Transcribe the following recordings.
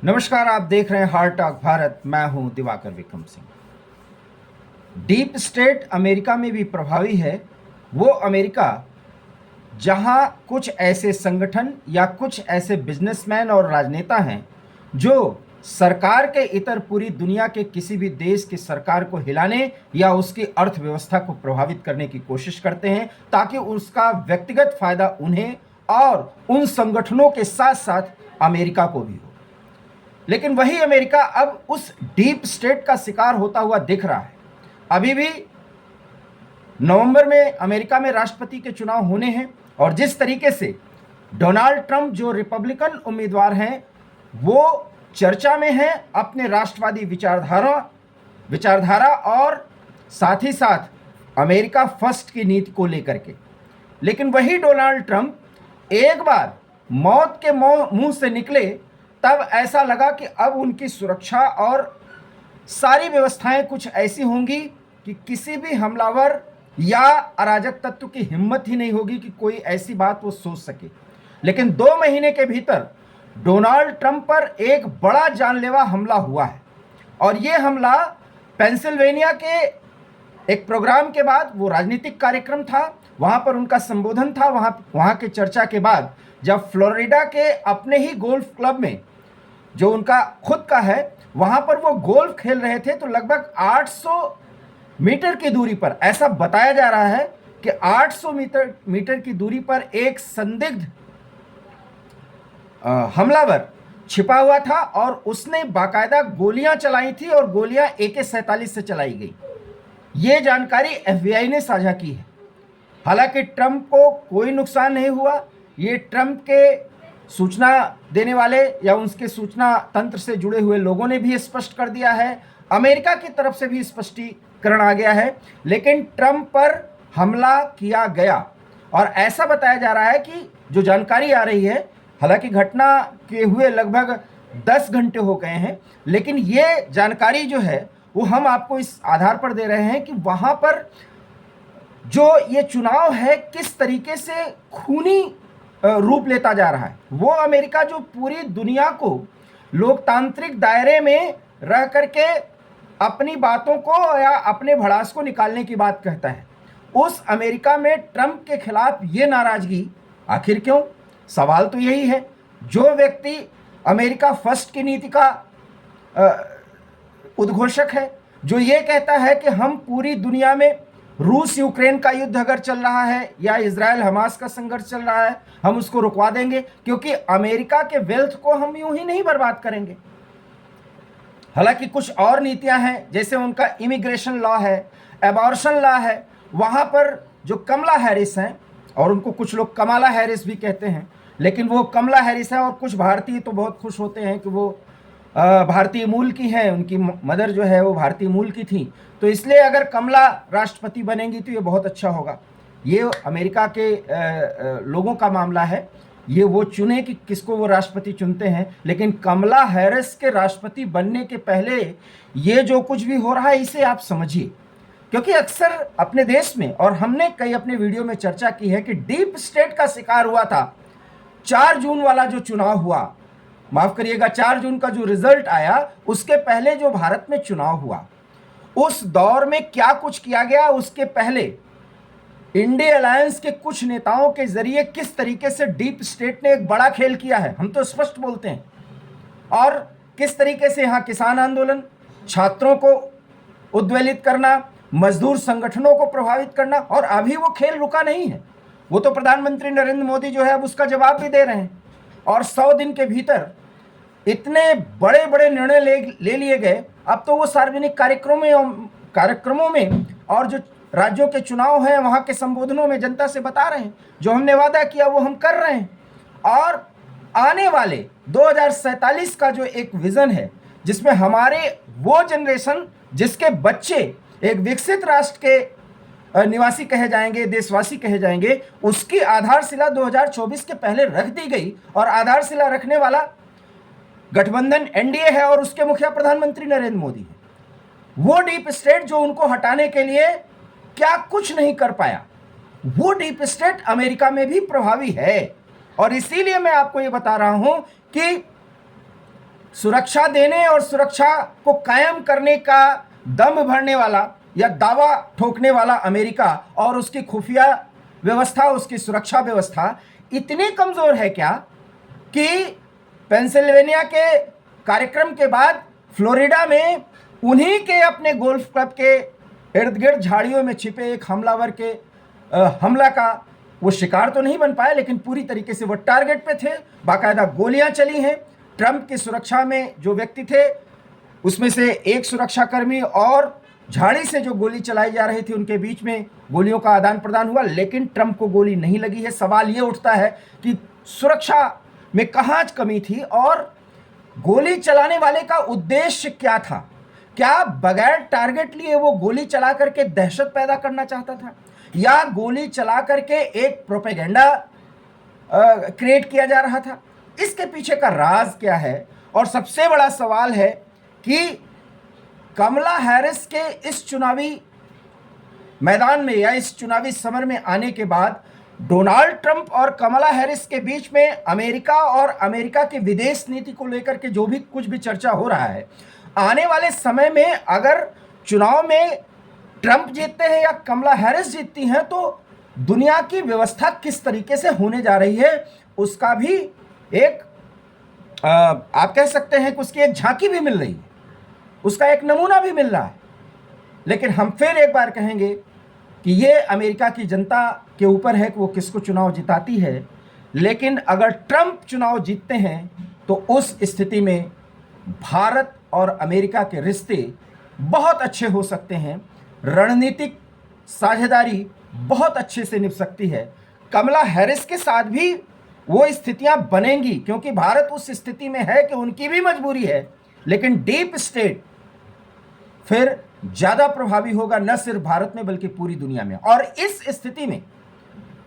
नमस्कार, आप देख रहे हैं हार्ट टॉक भारत। मैं हूं Diwakar Vikram Singh. Deep state America में भी प्रभावी है। वो अमेरिका जहां कुछ ऐसे संगठन या कुछ ऐसे बिजनेसमैन और राजनेता हैं जो सरकार के इतर पूरी दुनिया के किसी भी देश की सरकार को हिलाने या उसकी अर्थव्यवस्था को प्रभावित करने की कोशिश करते हैं, ताकि उसका व्यक्तिगत फायदा उन्हें और उन संगठनों के साथ साथ अमेरिका को भी हो। लेकिन वही अमेरिका अब उस डीप स्टेट का शिकार होता हुआ दिख रहा है। अभी भी नवंबर में अमेरिका में राष्ट्रपति के चुनाव होने हैं और जिस तरीके से डोनाल्ड ट्रंप जो रिपब्लिकन उम्मीदवार हैं वो चर्चा में हैं अपने राष्ट्रवादी विचारधारा और साथ ही साथ अमेरिका फर्स्ट की नीति को लेकर के। लेकिन वही डोनाल्ड ट्रंप एक बार मौत के मुंह से निकले तब ऐसा लगा कि अब उनकी सुरक्षा और सारी व्यवस्थाएं कुछ ऐसी होंगी कि किसी भी हमलावर या अराजक तत्व की हिम्मत ही नहीं होगी कि कोई ऐसी बात वो सोच सके। लेकिन 2 महीने के भीतर डोनाल्ड ट्रंप पर एक बड़ा जानलेवा हमला हुआ है और ये हमला पेंसिल्वेनिया के एक प्रोग्राम के बाद, वो राजनीतिक कार्यक्रम था, वहाँ पर उनका संबोधन था। वहाँ के चर्चा के बाद जब फ्लोरिडा के अपने ही गोल्फ क्लब में जो उनका खुद का है वहाँ पर वो गोल्फ खेल रहे थे, तो लगभग 800 मीटर की दूरी पर, ऐसा बताया जा रहा है कि 800 मीटर की दूरी पर एक संदिग्ध हमलावर छिपा हुआ था और उसने बाकायदा गोलियां चलाई थी और गोलियां AK-47 से चलाई गई। ये जानकारी FBI ने साझा की है। हालांकि ट्रंप को कोई नुकसान नहीं हुआ। ये ट्रंप के सूचना देने वाले या उनके सूचना तंत्र से जुड़े हुए लोगों ने भी स्पष्ट कर दिया है, अमेरिका की तरफ से भी स्पष्टीकरण आ गया है। लेकिन ट्रंप पर हमला किया गया और ऐसा बताया जा रहा है कि जो जानकारी आ रही है, हालांकि घटना के हुए लगभग 10 घंटे हो गए हैं, लेकिन ये जानकारी जो है वो हम आपको इस आधार पर दे रहे हैं कि वहाँ पर जो ये चुनाव है किस तरीके से खूनी रूप लेता जा रहा है। वो अमेरिका जो पूरी दुनिया को लोकतांत्रिक दायरे में रह करके अपनी बातों को या अपने भड़ास को निकालने की बात कहता है, उस अमेरिका में ट्रंप के खिलाफ ये नाराजगी आखिर क्यों? सवाल तो यही है। जो व्यक्ति अमेरिका फर्स्ट की नीति का उद्घोषक है, जो ये कहता है कि हम पूरी दुनिया में रूस यूक्रेन का युद्ध अगर चल रहा है या इजराइल हमास का संघर्ष चल रहा है, हम उसको रुकवा देंगे, क्योंकि अमेरिका के वेल्थ को हम यूं ही नहीं बर्बाद करेंगे। हालांकि कुछ और नीतियां हैं, जैसे उनका इमिग्रेशन लॉ है, एबॉर्शन लॉ है। वहां पर जो कमला हैरिस हैं, और उनको कुछ लोग कमाला हैरिस भी कहते हैं, लेकिन वो कमला हैरिस है और कुछ भारतीय तो बहुत खुश होते हैं कि वो भारतीय मूल की हैं, उनकी मदर जो है वो भारतीय मूल की थी, तो इसलिए अगर कमला राष्ट्रपति बनेंगी तो ये बहुत अच्छा होगा। ये अमेरिका के लोगों का मामला है, ये वो चुने कि किसको वो राष्ट्रपति चुनते हैं। लेकिन कमला हैरिस के राष्ट्रपति बनने के पहले ये जो कुछ भी हो रहा है इसे आप समझिए, क्योंकि अक्सर अपने देश में, और हमने कई अपने वीडियो में चर्चा की है कि डीप स्टेट का शिकार हुआ था। 4 जून वाला जो चुनाव हुआ, माफ करिएगा, 4 जून का जो रिजल्ट आया, उसके पहले जो भारत में चुनाव हुआ, उस दौर में क्या कुछ किया गया, उसके पहले इंडिया अलायंस के कुछ नेताओं के जरिए किस तरीके से डीप स्टेट ने एक बड़ा खेल किया है, हम तो स्पष्ट बोलते हैं। और किस तरीके से यहाँ किसान आंदोलन, छात्रों को उद्वेलित करना, मजदूर संगठनों को प्रभावित करना, और अभी वो खेल रुका नहीं है। वो तो प्रधानमंत्री नरेंद्र मोदी जो है अब उसका जवाब भी दे रहे हैं और 100 दिन के भीतर इतने बड़े बड़े निर्णय ले लिए गए। अब तो वो सार्वजनिक कार्यक्रमों में और जो राज्यों के चुनाव हैं वहाँ के संबोधनों में जनता से बता रहे हैं, जो हमने वादा किया वो हम कर रहे हैं। और आने वाले 2047 का जो एक विजन है, जिसमें हमारे वो जनरेशन जिसके बच्चे एक विकसित राष्ट्र के निवासी कहे जाएंगे, देशवासी कहे जाएंगे, उसकी आधारशिला 2024 के पहले रख दी गई। और आधारशिला रखने वाला गठबंधन NDA है और उसके मुखिया प्रधानमंत्री नरेंद्र मोदी है। वो डीप स्टेट जो उनको हटाने के लिए क्या कुछ नहीं कर पाया, वो डीप स्टेट अमेरिका में भी प्रभावी है। और इसीलिए मैं आपको ये बता रहा हूं कि सुरक्षा देने और सुरक्षा को कायम करने का दम भरने वाला या दावा ठोकने वाला अमेरिका और उसकी खुफिया व्यवस्था, उसकी सुरक्षा व्यवस्था इतनी कमजोर है क्या कि पेंसिल्वेनिया के कार्यक्रम के बाद फ्लोरिडा में उन्हीं के अपने गोल्फ क्लब के इर्द गिर्द झाड़ियों में छिपे एक हमलावर के हमला का वो शिकार तो नहीं बन पाए, लेकिन पूरी तरीके से वो टारगेट पे थे। बाकायदा गोलियां चली हैं। ट्रंप की सुरक्षा में जो व्यक्ति थे उसमें से एक सुरक्षाकर्मी और झाड़ी से जो गोली चलाई जा रही थी उनके बीच में गोलियों का आदान प्रदान हुआ, लेकिन ट्रंप को गोली नहीं लगी है। सवाल ये उठता है कि सुरक्षा में कहाँ कमी थी और गोली चलाने वाले का उद्देश्य क्या था? क्या बगैर टारगेट लिए वो गोली चला करके दहशत पैदा करना चाहता था, या गोली चला करके एक प्रोपेगेंडा क्रिएट किया जा रहा था? इसके पीछे का राज क्या है? और सबसे बड़ा सवाल है कि कमला हैरिस के इस चुनावी मैदान में या इस चुनावी समर में आने के बाद डोनाल्ड ट्रंप और कमला हैरिस के बीच में अमेरिका और अमेरिका की विदेश नीति को लेकर के जो भी कुछ भी चर्चा हो रहा है, आने वाले समय में अगर चुनाव में ट्रंप जीतते हैं या कमला हैरिस जीतती हैं तो दुनिया की व्यवस्था किस तरीके से होने जा रही है उसका भी एक आप कह सकते हैं कि उसकी एक झांकी भी मिल रही है, उसका एक नमूना भी मिल रहा है। लेकिन हम फिर एक बार कहेंगे कि ये अमेरिका की जनता के ऊपर है कि वो किसको चुनाव जिताती है। लेकिन अगर ट्रंप चुनाव जीतते हैं तो उस स्थिति में भारत और अमेरिका के रिश्ते बहुत अच्छे हो सकते हैं, रणनीतिक साझेदारी बहुत अच्छे से निभ सकती है। कमला हैरिस के साथ भी वो स्थितियां बनेंगी क्योंकि भारत उस स्थिति में है कि उनकी भी मजबूरी है, लेकिन डीप स्टेट फिर ज़्यादा प्रभावी होगा न सिर्फ भारत में बल्कि पूरी दुनिया में। और इस स्थिति में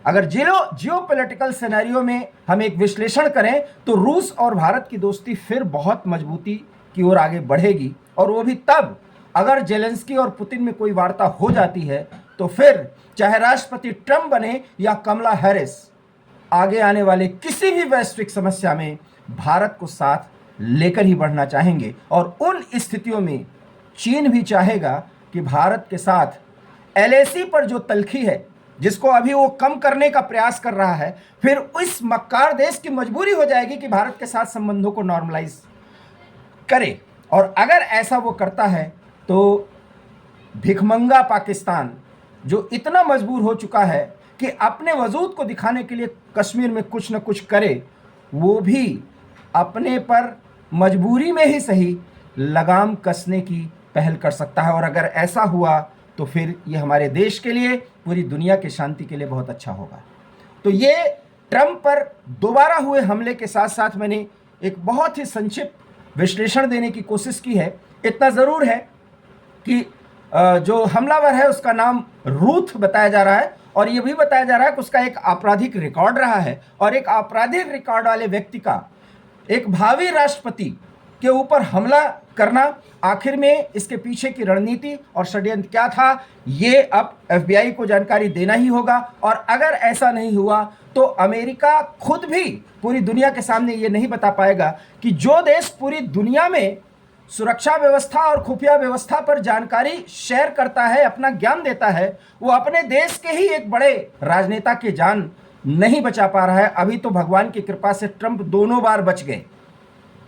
अगर जियोपॉलिटिकल सिनेरियो में हम एक विश्लेषण करें तो रूस और भारत की दोस्ती फिर बहुत मजबूती की ओर आगे बढ़ेगी, और वो भी तब अगर जेलेंस्की और पुतिन में कोई वार्ता हो जाती है तो फिर चाहे राष्ट्रपति ट्रंप बने या कमला हैरिस, आगे आने वाले किसी भी वैश्विक समस्या में भारत को साथ लेकर ही बढ़ना चाहेंगे। और उन स्थितियों में चीन भी चाहेगा कि भारत के साथ एलएसी पर जो तलखी है जिसको अभी वो कम करने का प्रयास कर रहा है, फिर इस मक्कार देश की मजबूरी हो जाएगी कि भारत के साथ संबंधों को नॉर्मलाइज करे। और अगर ऐसा वो करता है तो भिखमंगा पाकिस्तान जो इतना मजबूर हो चुका है कि अपने वजूद को दिखाने के लिए कश्मीर में कुछ न कुछ करे, वो भी अपने पर मजबूरी में ही सही लगाम कसने की पहल कर सकता है। और अगर ऐसा हुआ तो फिर ये हमारे देश के लिए, पूरी दुनिया की शांति के लिए बहुत अच्छा होगा। तो ये ट्रंप पर दोबारा हुए हमले के साथ साथ मैंने एक बहुत ही संक्षिप्त विश्लेषण देने की कोशिश की है। इतना ज़रूर है कि जो हमलावर है उसका नाम रूथ बताया जा रहा है, और ये भी बताया जा रहा है कि उसका एक आपराधिक रिकॉर्ड रहा है, और एक आपराधिक रिकॉर्ड वाले व्यक्ति का एक भावी राष्ट्रपति के ऊपर हमला करना, आखिर में इसके पीछे की रणनीति और षड्यंत्र क्या था, ये अब एफबीआई को जानकारी देना ही होगा। और अगर ऐसा नहीं हुआ तो अमेरिका खुद भी पूरी दुनिया के सामने ये नहीं बता पाएगा कि जो देश पूरी दुनिया में सुरक्षा व्यवस्था और खुफिया व्यवस्था पर जानकारी शेयर करता है, अपना ज्ञान देता है, वो अपने देश के ही एक बड़े राजनेता की जान नहीं बचा पा रहा है। अभी तो भगवान की कृपा से ट्रंप दोनों बार बच गए,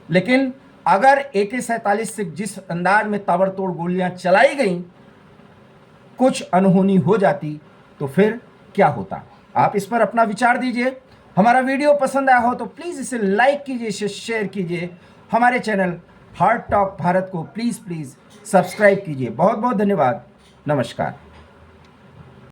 लेकिन अगर AK-47 से जिस अंदाज में ताबड़तोड़ गोलियां चलाई गईं, कुछ अनहोनी हो जाती तो फिर क्या होता? आप इस पर अपना विचार दीजिए। हमारा वीडियो पसंद आया हो तो प्लीज़ इसे लाइक कीजिए, इसे शेयर कीजिए। हमारे चैनल हार्ट टॉक भारत को प्लीज़ सब्सक्राइब कीजिए। बहुत बहुत धन्यवाद। नमस्कार।